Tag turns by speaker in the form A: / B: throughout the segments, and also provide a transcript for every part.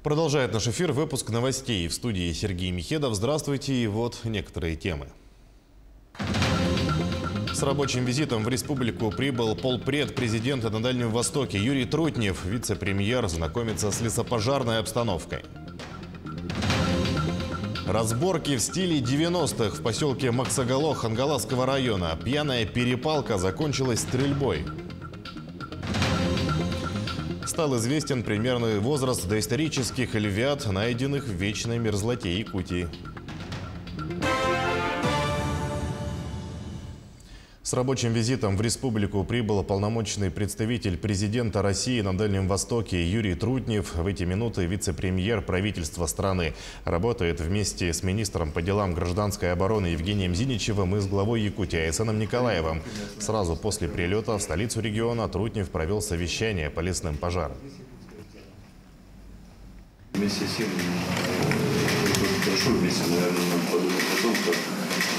A: Продолжает наш эфир выпуск новостей. В студии Сергей Михедов. Здравствуйте. И вот некоторые темы. С рабочим визитом в республику прибыл полпред президента на Дальнем Востоке Юрий Трутнев. Вице-премьер знакомится с лесопожарной обстановкой. Разборки в стиле 90-х в поселке Максагало Хангаласского района. Пьяная перепалка закончилась стрельбой. Стал известен примерный возраст доисторических львят, найденных в вечной мерзлоте Якутии. С рабочим визитом в республику прибыл полномочный представитель президента России на Дальнем Востоке Юрий Трутнев. В эти минуты вице-премьер правительства страны работает вместе с министром по делам гражданской обороны Евгением Зиничевым и с главой Якутии Айсеном Николаевым. Сразу после прилета в столицу региона Трутнев провел совещание по лесным пожарам.
B: Вместе с тем, прошу вместе, наверное, подумать о том, как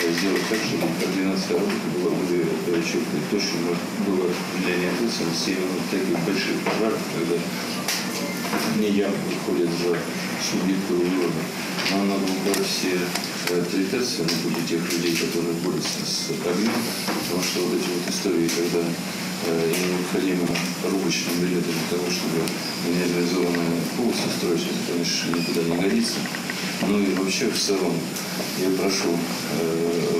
B: сделать так, чтобы координация работы была более четкой, точно было влияние ответственности именно таких больших пожаров, когда не явно выходят за субъекты региона. Нам надо убрать все трепетации на пути тех людей, которые борются с огнем, потому что вот эти вот истории, когда им необходимо рубочным билетом для того, чтобы минерализованные полосы строить, это, конечно, никуда не годится. Ну и вообще в целом я прошу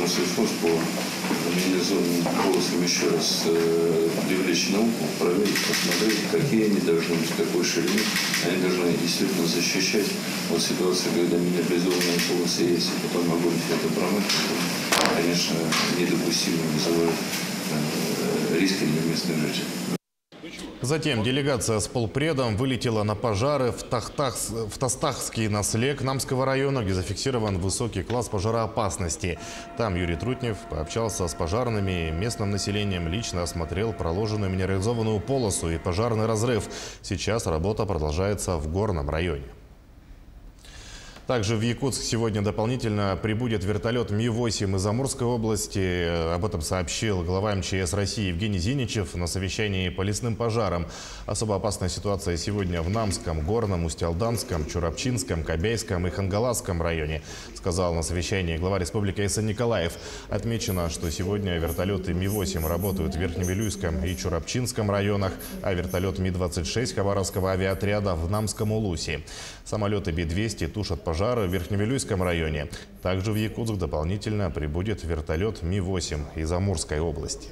B: Россельхоз по минерализованным полосам еще раз привлечь науку, проверить, посмотреть, какие они должны быть, какой ширины. Они должны действительно защищать от ситуации, когда минерализованные полосы есть, и потом огонь это промышленность, конечно, недопустимо вызывает риски для местных жителей.
A: Затем делегация с полпредом вылетела на пожары в Тастахский наслег Намского района, где зафиксирован высокий класс пожароопасности. Там Юрий Трутнев пообщался с пожарными, местным населением, лично осмотрел проложенную минерализованную полосу и пожарный разрыв. Сейчас работа продолжается в горном районе. Также в Якутск сегодня дополнительно прибудет вертолет Ми-8 из Амурской области. Об этом сообщил глава МЧС России Евгений Зиничев на совещании по лесным пожарам. Особо опасная ситуация сегодня в Намском, Горном, Усть-Алданском, Чурапчинском, Кобяйском и Хангаласском районе, сказал на совещании глава республики Айсен Николаев. Отмечено, что сегодня вертолеты Ми-8 работают в Верхневилюйском и Чурапчинском районах, а вертолет Ми-26 Хабаровского авиаотряда в Намском Улусе. Самолеты Би-200 тушат пожары в Верхневилюйском районе. Также в Якутск дополнительно прибудет вертолет Ми-8 из Амурской области.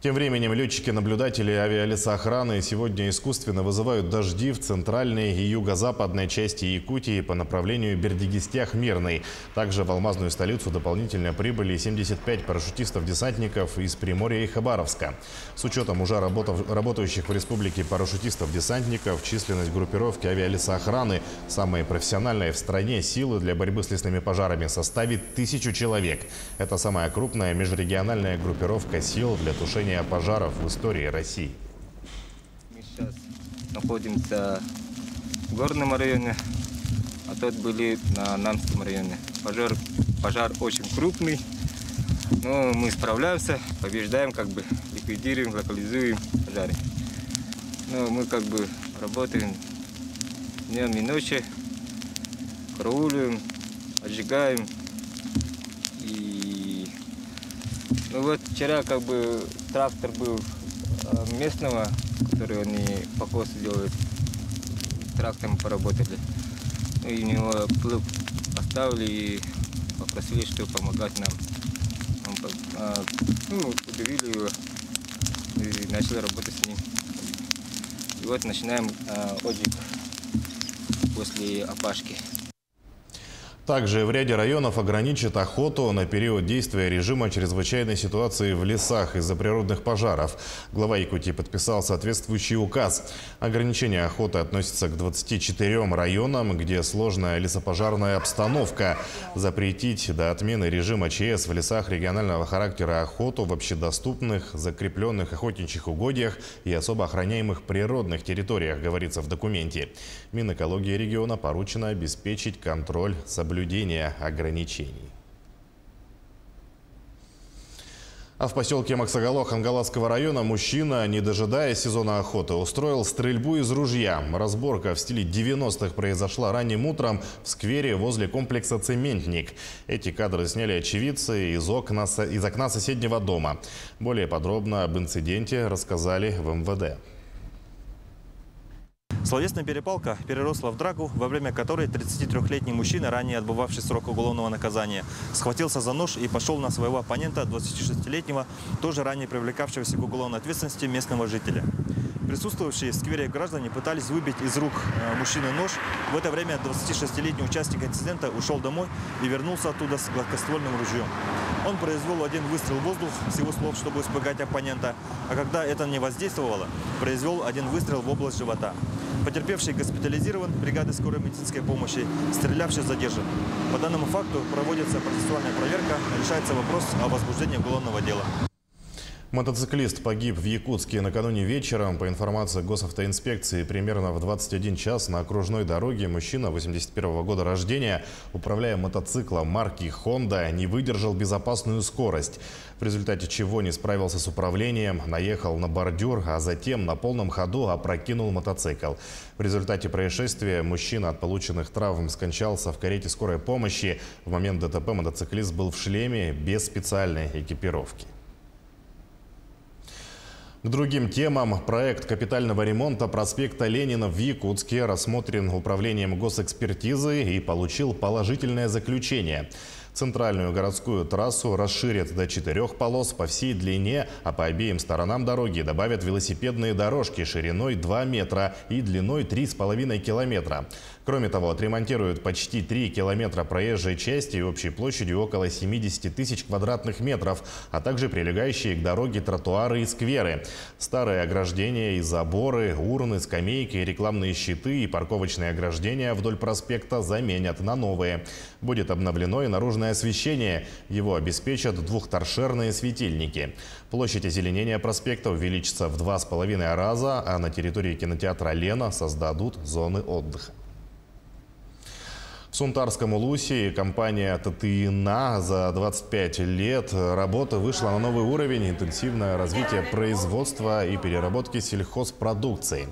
A: Тем временем летчики-наблюдатели авиалесоохраны сегодня искусственно вызывают дожди в центральной и юго-западной части Якутии по направлению Бердигистях-Мирный. Также в алмазную столицу дополнительно прибыли 75 парашютистов-десантников из Приморья и Хабаровска. С учетом уже работающих в республике парашютистов-десантников, численность группировки авиалесоохраны, самые профессиональные в стране силы для борьбы с лесными пожарами, составит 1000 человек. Это самая крупная межрегиональная группировка сил для тушения пожаров в истории России.
C: Мы сейчас находимся в горном районе, а тут были на Намском районе. Пожар очень крупный, но мы справляемся, побеждаем, ликвидируем, локализуем пожары. Но мы работаем днем и ночью, караулим, отжигаем. Вчера трактор был местного, который они покос делают, трактором поработали. И у него плуг оставили и попросили, что помогать нам. Удивили его и начали работать с ним. И вот начинаем отжиг после опашки.
A: Также в ряде районов ограничат охоту на период действия режима чрезвычайной ситуации в лесах из-за природных пожаров. Глава Якутии подписал соответствующий указ. Ограничение охоты относится к 24 районам, где сложная лесопожарная обстановка. Запретить до отмены режима ЧС в лесах регионального характера охоту в общедоступных, закрепленных охотничьих угодьях и особо охраняемых природных территориях, говорится в документе. Минэкологии региона поручено обеспечить контроль соблюдения ограничений. А в поселке Максагало Хангаласского района мужчина, не дожидаясь сезона охоты, устроил стрельбу из ружья. Разборка в стиле 90-х произошла ранним утром в сквере возле комплекса «Цементник». Эти кадры сняли очевидцы из окна соседнего дома. Более подробно об инциденте рассказали в МВД.
D: Словесная перепалка переросла в драку, во время которой 33-летний мужчина, ранее отбывавший срок уголовного наказания, схватился за нож и пошел на своего оппонента, 26-летнего, тоже ранее привлекавшегося к уголовной ответственности местного жителя. Присутствовавшие в сквере граждане пытались выбить из рук мужчины нож. В это время 26-летний участник инцидента ушел домой и вернулся оттуда с гладкоствольным ружьем. Он произвел один выстрел в воздух, с его слов, чтобы испугать оппонента, а когда это не воздействовало, произвел один выстрел в область живота. Потерпевший госпитализирован бригадой скорой медицинской помощи, стрелявший задержан. По данному факту проводится процессуальная проверка, решается вопрос о возбуждении уголовного дела.
A: Мотоциклист погиб в Якутске накануне вечером. По информации госавтоинспекции, примерно в 21 час на окружной дороге мужчина 81-го года рождения, управляя мотоциклом марки Honda, не выдержал безопасную скорость, в результате чего не справился с управлением, наехал на бордюр, а затем на полном ходу опрокинул мотоцикл. В результате происшествия мужчина от полученных травм скончался в карете скорой помощи. В момент ДТП мотоциклист был в шлеме без специальной экипировки. К другим темам. Проект капитального ремонта проспекта Ленина в Якутске рассмотрен управлением госэкспертизы и получил положительное заключение. Центральную городскую трассу расширят до 4 полос по всей длине, а по обеим сторонам дороги добавят велосипедные дорожки шириной 2 метра и длиной 3,5 километра. Кроме того, отремонтируют почти 3 километра проезжей части и общей площадью около 70 тысяч квадратных метров, а также прилегающие к дороге тротуары и скверы. Старые ограждения и заборы, урны, скамейки, рекламные щиты и парковочные ограждения вдоль проспекта заменят на новые. Будет обновлено и наружное освещение. Его обеспечат двухторшерные светильники. Площадь озеленения проспекта увеличится в 2,5 раза, а на территории кинотеатра «Лена» создадут зоны отдыха. В Сунтарском Улусе компания ТТИНА за 25 лет работы вышла на новый уровень: интенсивное развитие производства и переработки сельхозпродукции.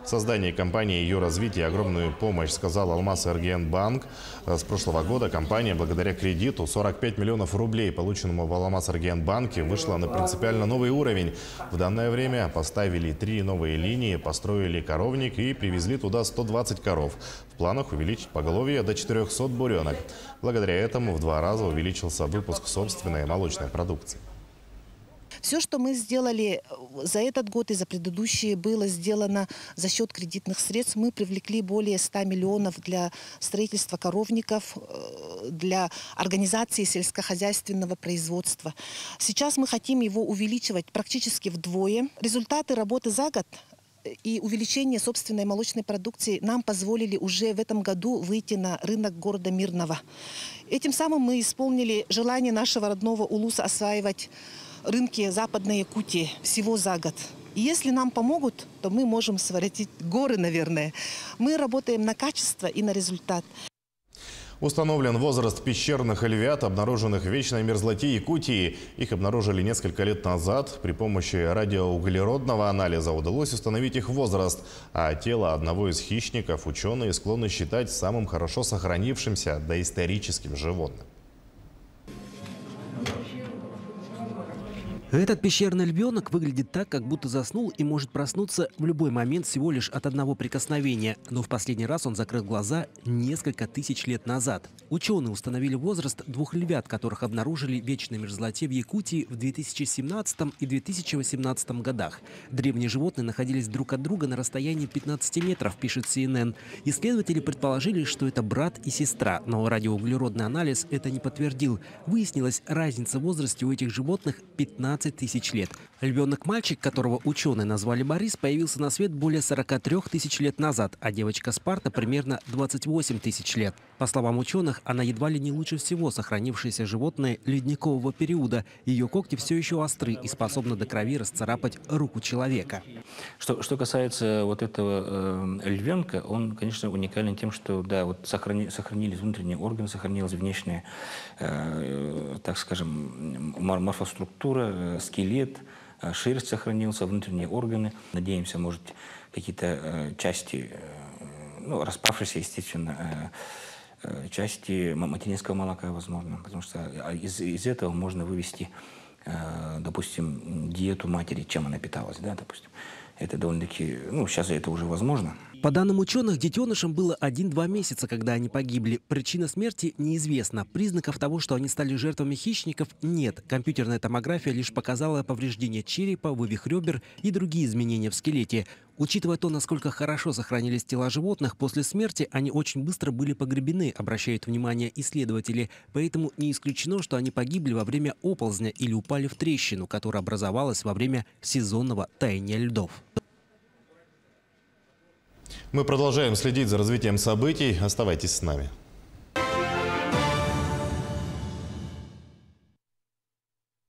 A: В создании компании и ее развитии огромную помощь сказал Алмаз-Эргиен-банк. С прошлого года компания, благодаря кредиту 45 миллионов рублей, полученному в Алмаз-Эргиен-банке, вышла на принципиально новый уровень. В данное время поставили 3 новые линии, построили коровник и привезли туда 120 коров. В планах увеличить поголовье до 400 буренок. Благодаря этому в 2 раза увеличился выпуск собственной молочной продукции.
E: Все, что мы сделали за этот год и за предыдущие, было сделано за счет кредитных средств. Мы привлекли более 100 миллионов для строительства коровников, для организации сельскохозяйственного производства. Сейчас мы хотим его увеличивать практически вдвое. Результаты работы за год и увеличение собственной молочной продукции нам позволили уже в этом году выйти на рынок города Мирного. Этим самым мы исполнили желание нашего родного Улуса осваивать рынки Западной Якутии всего за год. И если нам помогут, то мы можем своротить горы, наверное. Мы работаем на качество и на результат.
A: Установлен возраст пещерных львят, обнаруженных в вечной мерзлоте Якутии. Их обнаружили несколько лет назад. При помощи радиоуглеродного анализа удалось установить их возраст. А тело одного из хищников ученые склонны считать самым хорошо сохранившимся доисторическим животным.
F: Этот пещерный львенок выглядит так, как будто заснул и может проснуться в любой момент всего лишь от одного прикосновения. Но в последний раз он закрыл глаза несколько тысяч лет назад. Ученые установили возраст 2 львят, которых обнаружили в вечной мерзлоте в Якутии в 2017 и 2018 годах. Древние животные находились друг от друга на расстоянии 15 метров, пишет CNN. Исследователи предположили, что это брат и сестра, но радиоуглеродный анализ это не подтвердил. Выяснилась разница в возрасте у этих животных 15 тысяч лет. Львенок-мальчик, которого ученые назвали Борис, появился на свет более 43 тысяч лет назад, а девочка Спарта примерно 28 тысяч лет. По словам ученых, она едва ли не лучше всего сохранившееся животное ледникового периода. Ее когти все еще остры и способны до крови расцарапать руку человека.
G: Что касается вот этого львенка, он, конечно, уникален тем, что да, вот сохранились внутренние органы, сохранилась внешняя, так скажем, морфоструктура, скелет, шерсть сохранился, внутренние органы. Надеемся, может, какие-то части, ну, распавшиеся, естественно, части материнского молока, возможно. Потому что из этого можно вывести, допустим, диету матери, чем она питалась, да, допустим. Это довольно-таки, ну, сейчас это уже возможно.
F: По данным ученых, детенышам было 1-2 месяца, когда они погибли. Причина смерти неизвестна. Признаков того, что они стали жертвами хищников, нет. Компьютерная томография лишь показала повреждения черепа, вывих ребер и другие изменения в скелете. Учитывая то, насколько хорошо сохранились тела животных, после смерти они очень быстро были погребены, обращают внимание исследователи. Поэтому не исключено, что они погибли во время оползня или упали в трещину, которая образовалась во время сезонного таяния льдов.
A: Мы продолжаем следить за развитием событий. Оставайтесь с нами.